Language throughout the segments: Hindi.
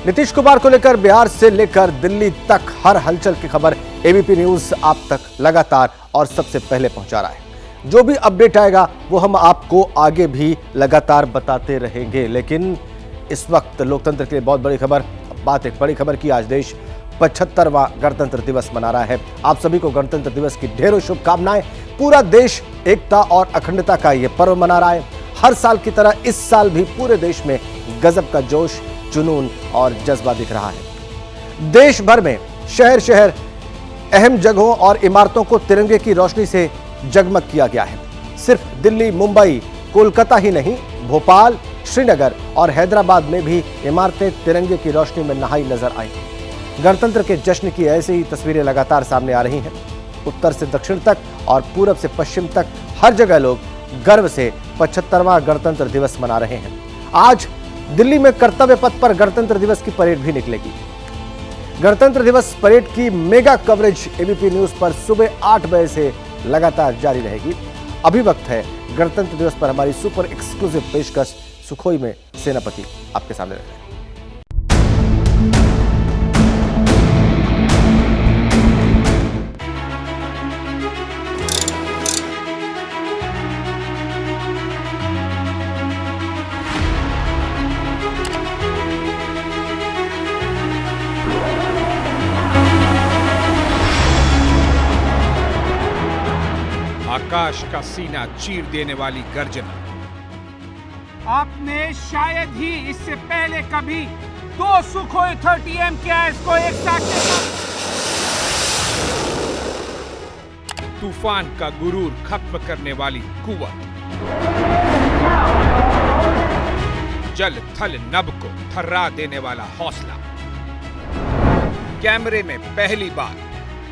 नीतीश कुमार को लेकर बिहार से लेकर दिल्ली तक हर हलचल की खबर एबीपी न्यूज आप तक लगातार और सबसे पहले पहुंचा रहा है। जो भी अपडेट आएगा वो हम आपको आगे भी लगातार बताते रहेंगे। लेकिन इस वक्त लोकतंत्र के लिए बहुत बड़ी खबर, बात एक बड़ी खबर की। आज देश 75वां गणतंत्र दिवस मना रहा है। आप सभी को गणतंत्र दिवस की ढेरों शुभकामनाएं। पूरा देश एकता और अखंडता का ये पर्व मना रहा है। हर साल की तरह इस साल भी पूरे देश में गजब का जोश, जुनून और जज्बा दिख रहा है। देश भर में शहर शहर अहम जगहों और इमारतों को तिरंगे की रोशनी से जगमग किया गया है। सिर्फ दिल्ली, मुंबई, कोलकाता ही नहीं, भोपाल, श्रीनगर और हैदराबाद में भी इमारतें तिरंगे की रोशनी में नहाई नजर आई। गणतंत्र के जश्न की ऐसी ही तस्वीरें लगातार सामने आ रही हैं। उत्तर से दक्षिण तक और पूरब से पश्चिम तक हर जगह लोग गर्व से 75वां गणतंत्र दिवस मना रहे हैं। आज दिल्ली में कर्तव्य पथ पर गणतंत्र दिवस की परेड भी निकलेगी। गणतंत्र दिवस परेड की मेगा कवरेज एबीपी न्यूज पर सुबह 8 बजे से लगातार जारी रहेगी। अभी वक्त है गणतंत्र दिवस पर हमारी सुपर एक्सक्लूसिव पेशकश सुखोई में सेनापति आपके सामने रख रहे हैं। आकाश का सीना चीर देने वाली गर्जना। आपने शायद ही इससे पहले कभी 2 सुखोई 30M को एक साथ तूफान का गुरूर खत्म करने वाली कुव्वत। जल थल नभ को थर्रा देने वाला हौसला। कैमरे में पहली बार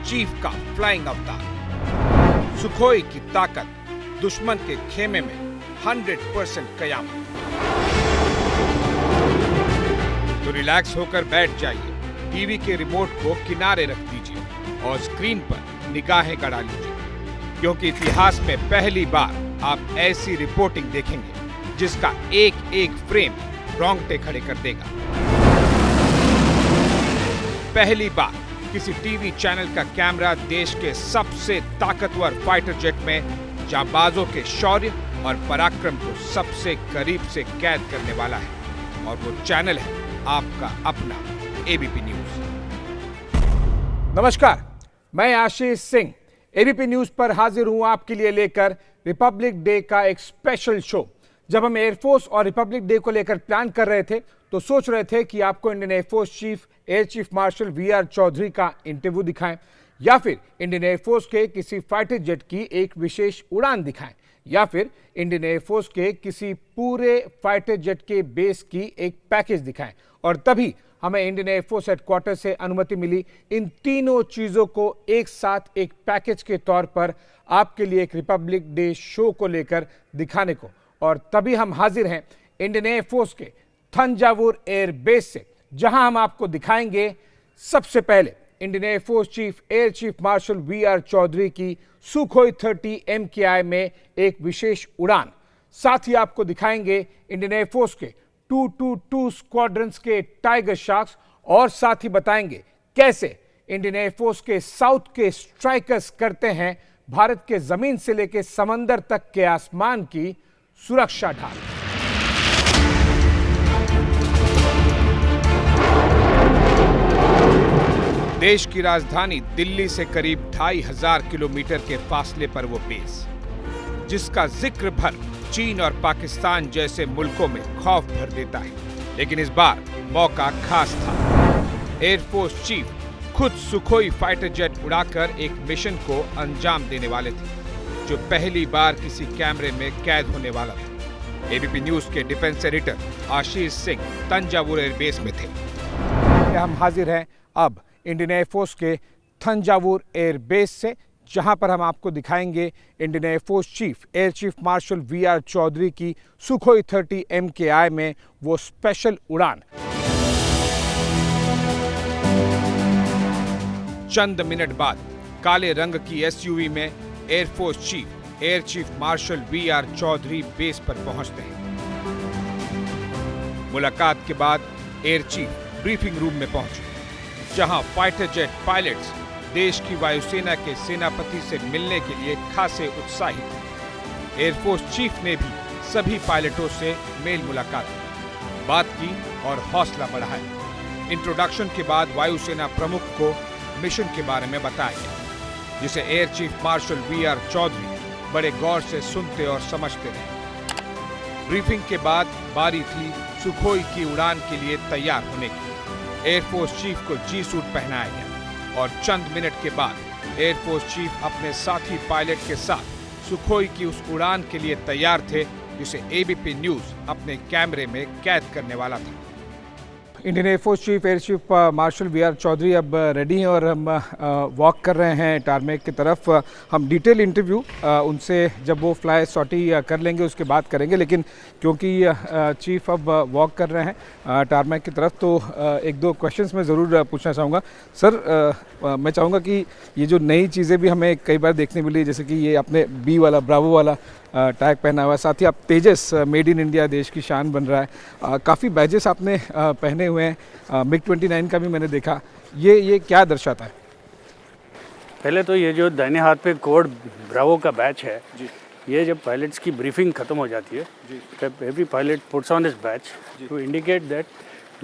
चीफ का फ्लाइंग अवतार। सुखोई की ताकत, दुश्मन के खेमे में 100% कयामत। तो रिलैक्स होकर बैठ जाइए, टीवी के रिमोट को किनारे रख दीजिए और स्क्रीन पर निगाहें गड़ा लीजिए, क्योंकि इतिहास में पहली बार आप ऐसी रिपोर्टिंग देखेंगे जिसका एक एक फ्रेम रोंगटे खड़े कर देगा। पहली बार किसी टीवी चैनल का कैमरा देश के सबसे ताकतवर फाइटर जेट में जांबाजों के शौर्य और पराक्रम को सबसे करीब से कैद करने वाला है, और वो चैनल है आपका अपना एबीपी न्यूज। नमस्कार, मैं आशीष सिंह एबीपी न्यूज पर हाजिर हूं आपके लिए लेकर रिपब्लिक डे का एक स्पेशल शो। जब हम एयरफोर्स और रिपब्लिक डे को लेकर प्लान कर रहे थे तो सोच रहे थे कि आपको Indian air force chief air chief marshal VR Chaudhari का इंटरव्यू दिखाएं, या फिर इंडियन एयरफोर्स के किसी फाइटर जेट की एक विशेष उड़ान दिखाएं, या फिर इंडियन एयरफोर्स के किसी पूरे फाइटर जेट के बेस की एक पैकेज दिखाएं। और तभी हमें इंडियन एयरफोर्स हेडक्वार्टर से अनुमति मिली इन तीनों चीजों को एक साथ एक पैकेज के तौर पर आपके लिए एक रिपब्लिक डे शो को लेकर दिखाने को। और तभी हम हाजिर हैं इंडियन एयरफोर्स के थंजावुर एयर बेस से, जहां हम आपको दिखाएंगे सबसे पहले Indian air force chief air chief marshal VR Chaudhari की सुखोई 30M में एक विशेष उड़ान। साथ ही आपको दिखाएंगे इंडियन एयरफोर्स के 222 स्क्वाड्रंस के टाइगर शार्क्स, और साथ ही बताएंगे कैसे इंडियन एयरफोर्स के साउथ के स्ट्राइकर्स करते हैं भारत के जमीन से लेकर समंदर तक के आसमान की सुरक्षा ढाल। देश की राजधानी दिल्ली से करीब 2500 किलोमीटर के फासले पर वो बेस, जिसका जिक्र भर चीन और पाकिस्तान जैसे मुल्कों में खौफ भर देता है। लेकिन इस बार मौका खास था। एयरफोर्स चीफ खुद सुखोई फाइटर जेट उड़ाकर एक मिशन को अंजाम देने वाले थे, जो पहली बार किसी कैमरे में कैद होने वाला था। एबीपी न्यूज के defence editor Ashish Singh Thanjavur airbase में थे। हम हाजिर हैं अब इंडियन एयरफोर्स के थंजावुर एयरबेस से, जहां पर हम आपको दिखाएंगे Indian air force chief air chief marshal VR Chaudhari की सुखोई 30M में वो स्पेशल उड़ान। चंद मिनट बाद काले रंग की एसयूवी में air force chief air chief marshal VR Chaudhari base पर पहुंचते हैं। मुलाकात के बाद एयर चीफ ब्रीफिंग रूम में पहुंचे, जहां फाइटर जेट पायलट्स देश की वायुसेना के सेनापति से मिलने के लिए खासे उत्साहित थे। एयरफोर्स चीफ ने भी सभी पायलटों से मेल मुलाकात की, बात की और हौसला बढ़ाया। इंट्रोडक्शन के बाद वायुसेना प्रमुख को मिशन के बारे में बताया गया, जिसे air chief marshal VR. Chaudhari बड़े गौर से सुनते और समझते रहे। ब्रीफिंग के बाद बारी थी सुखोई की उड़ान के लिए तैयार होने की। एयरफोर्स चीफ को जी सूट पहनाया गया और चंद मिनट के बाद एयरफोर्स चीफ अपने साथी पायलट के साथ सुखोई की उस उड़ान के लिए तैयार थे, जिसे एबीपी न्यूज अपने कैमरे में कैद करने वाला था। Indian air force chief air chief marshal VR. Chaudhari अब रेडी हैं और हम वॉक कर रहे हैं टारमेक की तरफ। हम डिटेल इंटरव्यू उनसे जब वो फ्लाई सॉटी कर लेंगे उसके बाद करेंगे, लेकिन क्योंकि चीफ अब वॉक कर रहे हैं टारमेक की तरफ, तो एक दो क्वेश्चंस मैं ज़रूर पूछना चाहूँगा। सर, मैं चाहूँगा कि ये जो नई चीज़ें भी हमें कई बार देखने मिली, जैसे कि ये आपने बी वाला ब्रावो वाला टैग पहना हुआ है, साथ ही आप तेजस मेड इन इंडिया देश की शान बन रहा है, काफ़ी बैजेस आपने पहने हुए हैं, MiG-29 का भी मैंने देखा, ये क्या दर्शाता है? पहले तो ये जो दाहिने हाथ पे कोड ब्रावो का बैच है जी, ये जब पायलट्स की ब्रीफिंग खत्म हो जाती है जी, every pilot puts on this badge to indicate that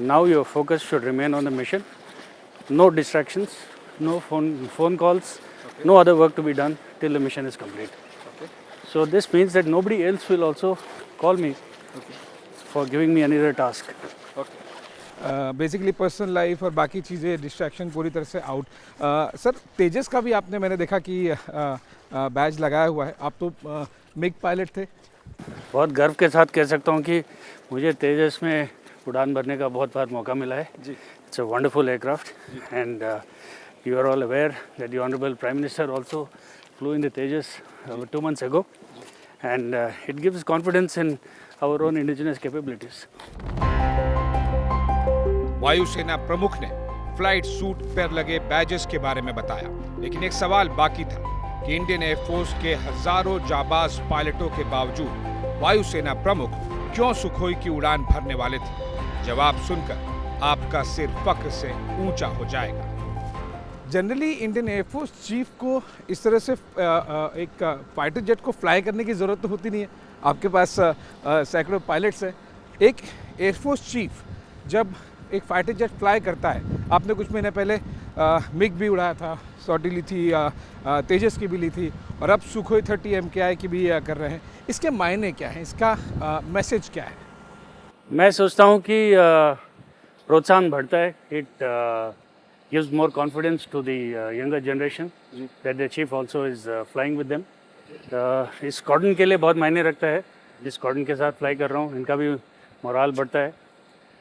now your focus should remain on the mission, no distractions, no phone calls, no other work to be done till the mission is complete. So this means that nobody else will also call me for giving me any other task. Basically personal life और बाकी चीज़ें डिस्ट्रैक्शन पूरी तरह से आउट। सर, तेजस का भी आपने, मैंने देखा कि बैज लगाया हुआ है, आप तो मिग पायलट थे। बहुत गर्व के साथ कह सकता हूँ कि मुझे तेजस में उड़ान भरने का बहुत बार मौका मिला है जी। It's a wonderful aircraft and you are all aware that the Honorable Prime Minister also flew in the Tejas 2 months ago, and it gives confidence in our own indigenous capabilities. वायुसेना प्रमुख ने फ्लाइट सूट पर लगे बैजेस के बारे में बताया, लेकिन एक सवाल बाकी था कि इंडियन एयरफोर्स के हजारों जाबाज पायलटों के बावजूद वायुसेना प्रमुख क्यों सुखोई की उड़ान भरने वाले थे। जवाब सुनकर आपका सिर फक्र से ऊंचा हो जाएगा। जनरली इंडियन एयरफोर्स चीफ को इस तरह से एक फाइटर जेट को फ्लाई करने की ज़रूरत तो होती नहीं है, आपके पास सैकड़ों पायलट्स हैं। एक एयरफोर्स चीफ जब एक फाइटर जेट फ्लाई करता है, आपने कुछ महीने पहले मिग भी उड़ाया था, सॉटी ली थी, तेजस की भी ली थी, और अब सुखोई 30 MKI की भी कर रहे हैं, इसके मायने क्या हैं, इसका मैसेज क्या है? मैं सोचता हूँ कि प्रोत्साहन बढ़ता है, it gives more confidence to the younger generation that the chief also is flying with them. इस स्क्वाड्रन के लिए बहुत मायने रखता है, जिस स्क्वाड्रन के साथ फ्लाई कर रहा हूँ इनका भी मोराल बढ़ता है,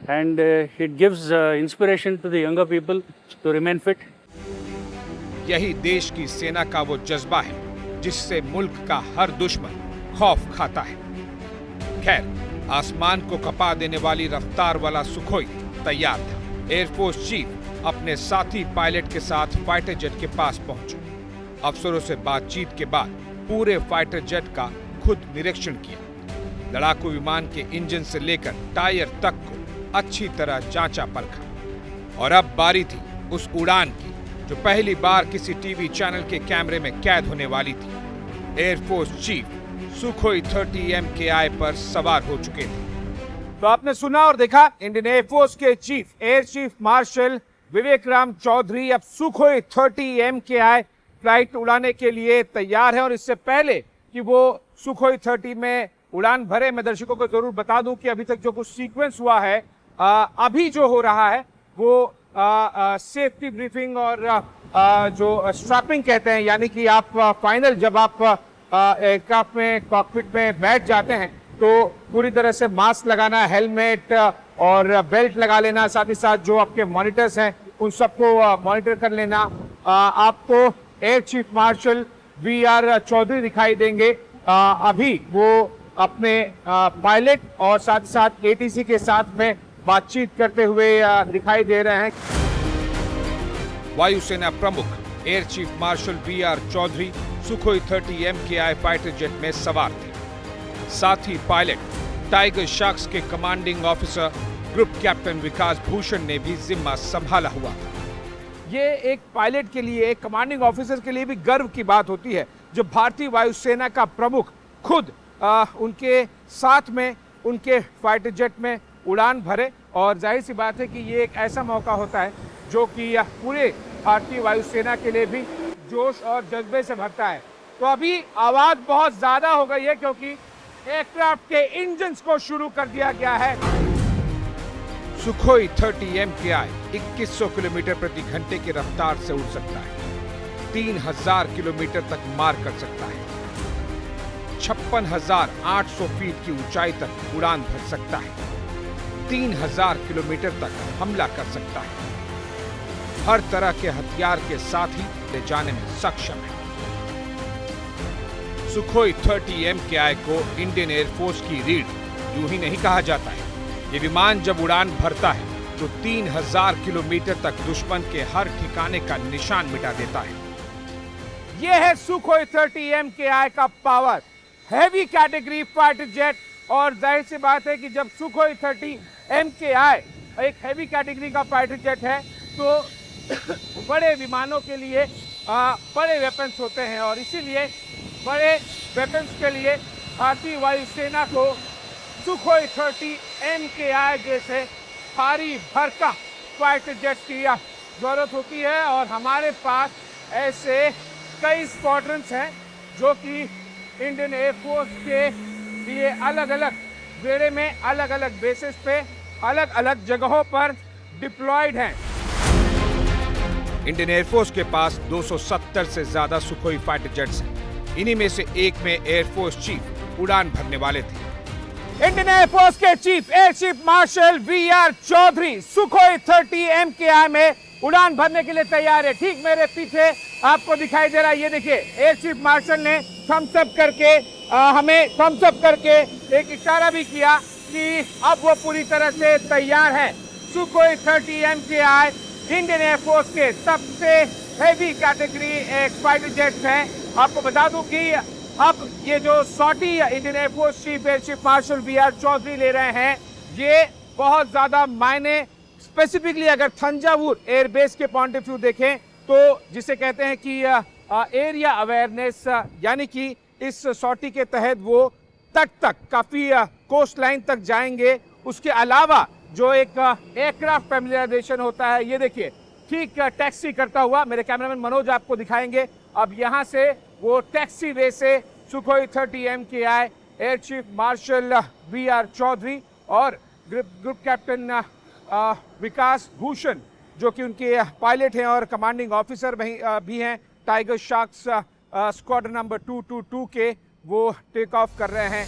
and it gives inspiration to the younger people to remain fit. यही देश की सेना का वो जज्बा है जिससे मुल्क का हर दुश्मन खौफ खाता है। खैर, आसमान को कपा देने वाली रफ्तार वाला सुखोई तैयार था। एयरफोर्स चीफ अपने साथी पायलट के साथ फाइटर जेट के पास पहुंचे। अफसरों से बातचीत के बाद पूरे फाइटर जेट का खुद निरीक्षण किया। लड़ाकू विमान के इंजन से लेकर टायर तक को अच्छी तरह जांचा परखा। और अब बारी थी उस उड़ान की जो पहली बार किसी टीवी चैनल के कैमरे में कैद होने वाली थी। एयरफोर्स चीफ सुखोई 30 MKI पर सवार हो चुके थे। तो आपने सुना और देखा, इंडियन एयरफोर्स के चीफ एयर चीफ मार्शल विवेक चौधरी अब सुखोई 30 MKI फ्लाइट उड़ाने के लिए तैयार है। और इससे पहले कि वो सुखोई 30 में उड़ान भरे, मैं दर्शकों को जरूर बता दूं कि अभी तक जो कुछ सीक्वेंस हुआ है, अभी जो हो रहा है वो सेफ्टी ब्रीफिंग और जो स्ट्रैपिंग कहते हैं, यानी कि आप फाइनल जब आप एयरक्राफ्ट में कॉकपिट में बैठ जाते हैं तो पूरी तरह से मास्क लगाना, हेलमेट और बेल्ट लगा लेना, साथ ही साथ जो आपके मॉनिटर्स हैं उन सबको मॉनिटर कर लेना। आपको air chief marshal VR. Chaudhari दिखाई देंगे, अभी वो अपने पायलट और साथ साथ ATC के साथ में बातचीत करते हुए दिखाई दे रहे हैं। वायुसेना प्रमुख air chief marshal VR. Chaudhari Sukhoi 30 MKI fighter jet में सवार थे। साथ ही पायलट टाइगर शार्क्स के commanding officer group captain Vikas Bhushan ने भी जिम्मा संभाला हुआ था। ये एक पायलट के लिए, एक कमांडिंग ऑफिसर के लिए भी गर्व की बात होती है जब भारतीय वायुसेना का प्रमुख खुद उनके साथ में उनके फाइटर जेट में उड़ान भरे। और जाहिर सी बात है कि ये एक ऐसा मौका होता है जो कि पूरे भारतीय वायुसेना के लिए भी जोश और जज्बे से भरता है। तो अभी आवाज़ बहुत ज़्यादा हो गई है क्योंकि एयरक्राफ्ट के इंजन्स को शुरू कर दिया गया है। सुखोई 30 MKI 2100 किलोमीटर प्रति घंटे की रफ्तार से उड़ सकता है, 3000 किलोमीटर तक मार कर सकता है, 56,800 फीट की ऊंचाई तक उड़ान भर सकता है, 3000 किलोमीटर तक हमला कर सकता है, हर तरह के हथियार के साथ ही ले जाने में सक्षम है। सुखोई 30 MKI को इंडियन एयरफोर्स की रीढ़ यूं ही नहीं कहा जाता है। ये विमान जब उड़ान भरता है तो 3000 किलोमीटर तक दुश्मन के हर ठिकाने का निशान मिटा देता है। ये है सुखोई 30 MKI का power, heavy category fighter jet. और जाहिर सी बात है कि जब सुखोई 30 MKI एक हैवी कैटेगरी का फाइटर जेट है तो बड़े विमानों के लिए बड़े वेपन्स होते हैं और इसीलिए बड़े वेपन्स के लिए भारतीय वायुसेना को सुखोई 30 MKI जैसे भारी भरकम फाइटर जेट की जरूरत होती है। और हमारे पास ऐसे कई स्क्वाड्रन्स हैं जो कि इंडियन एयरफोर्स के लिए अलग अलग बेड़े में, अलग अलग बेसिस पे, अलग अलग जगहों पर डिप्लॉयड हैं। इंडियन एयरफोर्स के पास 270 से ज्यादा सुखोई फाइटर जेट्स हैं। इन्हीं में से एक में एयरफोर्स चीफ उड़ान भरने वाले थे। इंडियन एयरफोर्स के chief air chief marshal VR Chaudhari Sukhoi 30 MKI में उड़ान भरने के लिए तैयार है। ठीक मेरे पीछे आपको दिखाई दे रहा है, ये देखिए एयर चीफ मार्शल ने थम्स अप करके हमें थम्स अप करके एक इशारा भी किया कि अब वो पूरी तरह से तैयार है। सुखोई 30 MKI इंडियन एयरफोर्स के सबसे हैवी कैटेगरी एक फाइटर जेट है। आपको बता दूं कि अब ये जो sortie Indian air force chief air chief marshal VR Chaudhari ले रहे हैं, ये बहुत ज़्यादा मायने, स्पेसिफिकली अगर थंजावुर एयरबेस के पॉइंट ऑफ व्यू देखें तो जिसे कहते हैं कि एरिया अवेयरनेस, यानी कि इस सॉटी के तहत वो तट तक, काफ़ी कोस्ट लाइन तक जाएंगे। उसके अलावा जो एक एयरक्राफ्ट फैमिलियराइजेशन होता है, ये देखिए ठीक टैक्सी करता हुआ मेरे कैमरामैन मनोज आपको दिखाएंगे। अब यहाँ से वो टैक्सी वे से Sukhoi 30 MKI air chief marshal VR Chaudhari और ग्रुप कैप्टन विकास भूषण जो कि उनके पायलट हैं और कमांडिंग ऑफिसर भी हैं टाइगर शार्क्स स्क्वाड्रन नंबर 222 के, वो टेक ऑफ कर रहे हैं।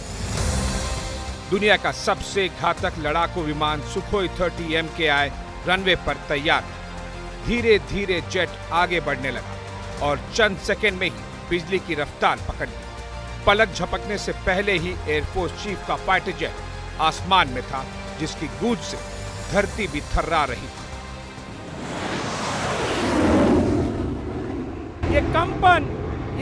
दुनिया का सबसे घातक लड़ाकू विमान सुखोई 30 MKI रनवे पर तैयार था। धीरे धीरे जेट आगे बढ़ने लगा और चंद सेकंड में ही बिजली की रफ्तार पकड़ ली। पलक झपकने से पहले ही एयरफोर्स चीफ का फाइटर जेट आसमान में था, जिसकी गूंज से धरती भी थर्रा रही थी।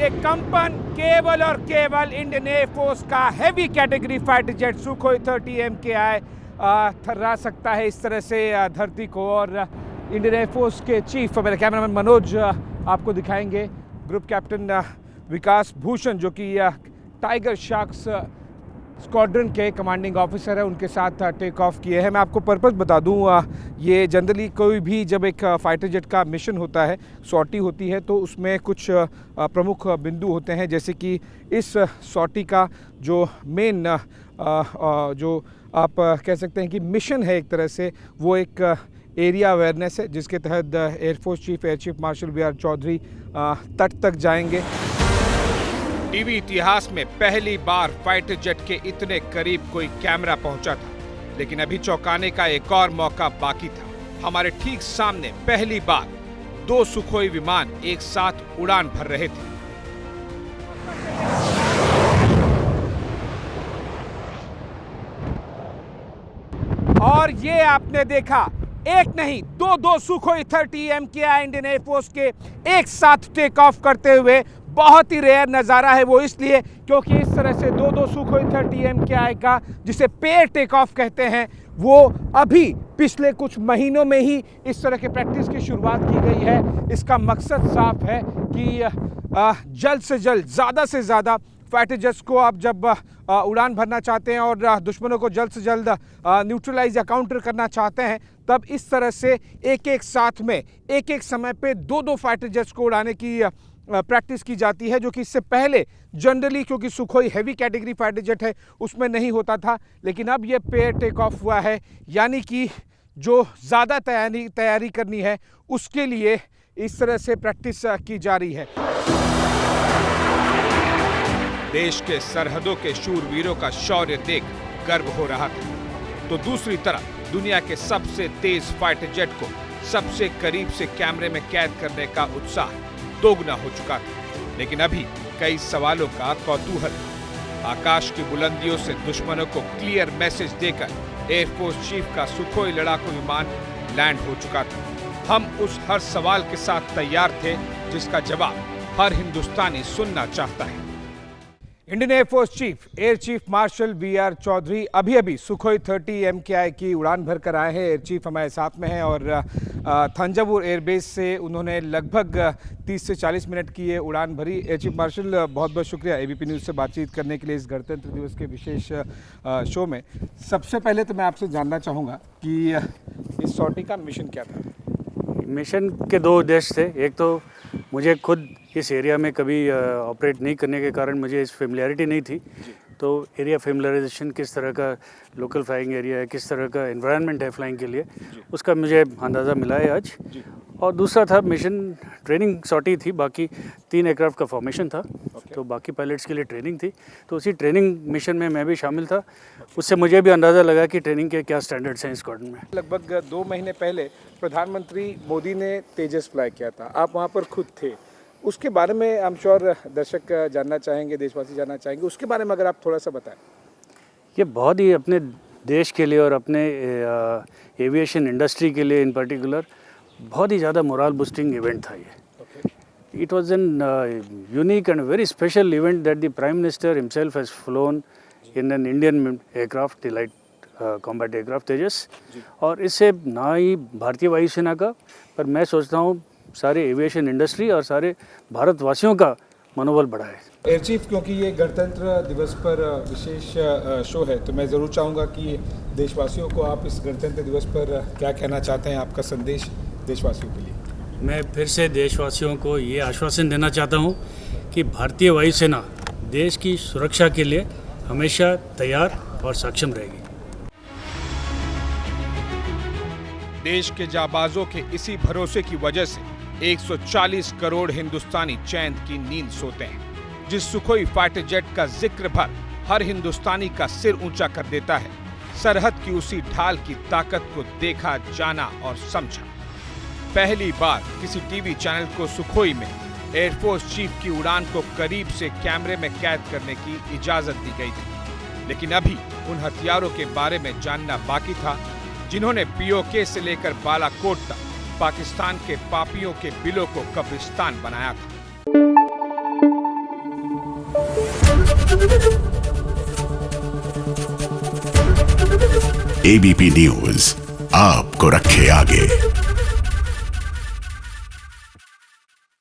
ये कंपन केवल और केवल इंडियन एयरफोर्स का heavy category fighter jet Sukhoi 30 MKI थर्रा सकता है इस तरह से धरती को। और इंडियन एयरफोर्स के चीफ मेरे कैमरामैन मनोज आपको दिखाएंगे ग्रुप कैप्टन विकास भूषण जो कि टाइगर शार्क्स स्क्वाड्रन के कमांडिंग ऑफिसर है, उनके साथ टेक ऑफ किए हैं। मैं आपको पर्पस बता दूं, ये जनरली कोई भी जब एक फाइटर जेट का मिशन होता है, सॉर्टी होती है, तो उसमें कुछ प्रमुख बिंदु होते हैं, जैसे कि इस सॉर्टी का जो मेन जो आप कह सकते हैं कि मिशन है एक तरह से, वो एक एरिया अवेयरनेस है, जिसके तहत air force chief air chief marshal VR Chaudhari तट तक जाएंगे। टीवी इतिहास में पहली बार फाइटर जेट के इतने करीब कोई कैमरा पहुंचा था, लेकिन अभी चौंकाने का एक और मौका बाकी था। हमारे ठीक सामने पहली बार 2 सुखोई विमान एक साथ उड़ान भर रहे थे। और ये आपने देखा, एक नहीं दो सुखोई 30 MKI इंडियन एयरफोर्स के एक साथ टेक ऑफ करते हुए। बहुत ही रेयर नज़ारा है वो इसलिए क्योंकि इस तरह से दो सुखोई 30 MKI का, जिसे पेयर टेक ऑफ कहते हैं, वो अभी पिछले कुछ महीनों में ही इस तरह के प्रैक्टिस की शुरुआत की गई है। इसका मकसद साफ है कि जल्द से जल्द, ज़्यादा से ज़्यादा फाइटर जेट्स को आप जब उड़ान भरना चाहते हैं और दुश्मनों को जल्द से जल्द न्यूट्रलाइज या काउंटर करना चाहते हैं, तब इस तरह से एक एक साथ में एक एक समय पे दो दो फाइटर जेट्स को उड़ाने की प्रैक्टिस की जाती है, जो कि इससे पहले जनरली, क्योंकि Sukhoi heavy category fighter jet है, उसमें नहीं होता था। लेकिन अब ये पेयर टेक ऑफ हुआ है, यानी कि जो ज़्यादा तैयारी करनी है उसके लिए इस तरह से प्रैक्टिस की जा रही है। देश के सरहदों के शूरवीरों का शौर्य देख गर्व हो रहा था, तो दूसरी तरफ दुनिया के सबसे तेज फाइटर जेट को सबसे करीब से कैमरे में कैद करने का उत्साह दोगुना हो चुका था। लेकिन अभी कई सवालों का कौतूहल। आकाश की बुलंदियों से दुश्मनों को क्लियर मैसेज देकर एयरफोर्स चीफ का सुखोई लड़ाकू विमान लैंड हो चुका था। हम उस हर सवाल के साथ तैयार थे जिसका जवाब हर हिंदुस्तानी सुनना चाहता है। Indian air force chief air chief marshal VR. Chaudhari अभी सुखोई 30 MKI की उड़ान भर कर आए हैं। एयर चीफ हमारे साथ में हैं और थंजावुर एयरबेस से उन्होंने लगभग 30 से 40 मिनट की ये उड़ान भरी। एयर चीफ मार्शल, बहुत बहुत शुक्रिया एबीपी न्यूज़ से बातचीत करने के लिए इस गणतंत्र दिवस के विशेष शो में। सबसे पहले तो मैं आपसे जानना चाहूँगा कि इस सॉर्टी का मिशन क्या था? मिशन के दो उद्देश्य थे। एक तो मुझे खुद इस एरिया में कभी ऑपरेट नहीं करने के कारण मुझे इस फेमिलियरिटी नहीं थी, तो एरिया फेमिलराइजेशन, किस तरह का लोकल फ्लाइंग एरिया है, किस तरह का एनवायरनमेंट है फ्लाइंग के लिए, उसका मुझे अंदाज़ा मिला है आज। और दूसरा था मिशन ट्रेनिंग सॉर्टी थी। बाकी 3 एयरक्राफ्ट का फॉर्मेशन था, तो बाकी पायलट्स के लिए ट्रेनिंग थी, तो उसी ट्रेनिंग मिशन में मैं भी शामिल था। उससे मुझे भी अंदाज़ा लगा कि ट्रेनिंग के क्या स्टैंडर्ड्स हैं स्क्वाड्रन में। लगभग 2 महीने पहले प्रधानमंत्री मोदी ने तेजस फ्लाई किया था, आप वहाँ पर खुद थे। उसके बारे में आई एम श्योर दर्शक जानना चाहेंगे, देशवासी जानना चाहेंगे, उसके बारे में अगर आप थोड़ा सा बताएं। ये बहुत ही अपने देश के लिए और अपने एविएशन इंडस्ट्री के लिए इन पर्टिकुलर बहुत ही ज़्यादा मोरल बूस्टिंग इवेंट था ये। It was an unique and very special event that the prime minister himself has flown in an Indian aircraft, the light combat aircraft Tejas. और इससे ना ही भारतीय वायुसेना का, पर मैं सोचता हूँ सारे एविएशन इंडस्ट्री और सारे भारतवासियों का मनोबल बढ़ा है। एयर चीफ, क्योंकि ये गणतंत्र दिवस पर विशेष शो है, तो मैं ज़रूर चाहूँगा कि देशवासियों को आप इस गणतंत्र दिवस पर क्या कहना चाहते हैं, आपका संदेश देशवासियों के लिए। मैं फिर से देशवासियों को ये आश्वासन देना चाहता हूँ कि भारतीय वायुसेना देश की सुरक्षा के लिए हमेशा तैयार और सक्षम रहेगी। देश के जाबाजों के इसी भरोसे की वजह से 140 करोड़ हिंदुस्तानी चैन की नींद सोते हैं। जिस सुखोई फाइटर जेट का जिक्र भर हर हिंदुस्तानी का सिर ऊंचा कर देता है, सरहद की उसी ढाल की ताकत को देखा, जाना और समझा। पहली बार किसी टीवी चैनल को सुखोई में एयरफोर्स चीफ की उड़ान को करीब से कैमरे में कैद करने की इजाजत दी गई थी। लेकिन अभी उन हथियारों के बारे में जानना बाकी था जिन्होंने पीओके से लेकर बालाकोट तक पाकिस्तान के पापियों के बिलों को कब्रिस्तान बनाया था। एबीपी न्यूज़ आपको रखे आगे।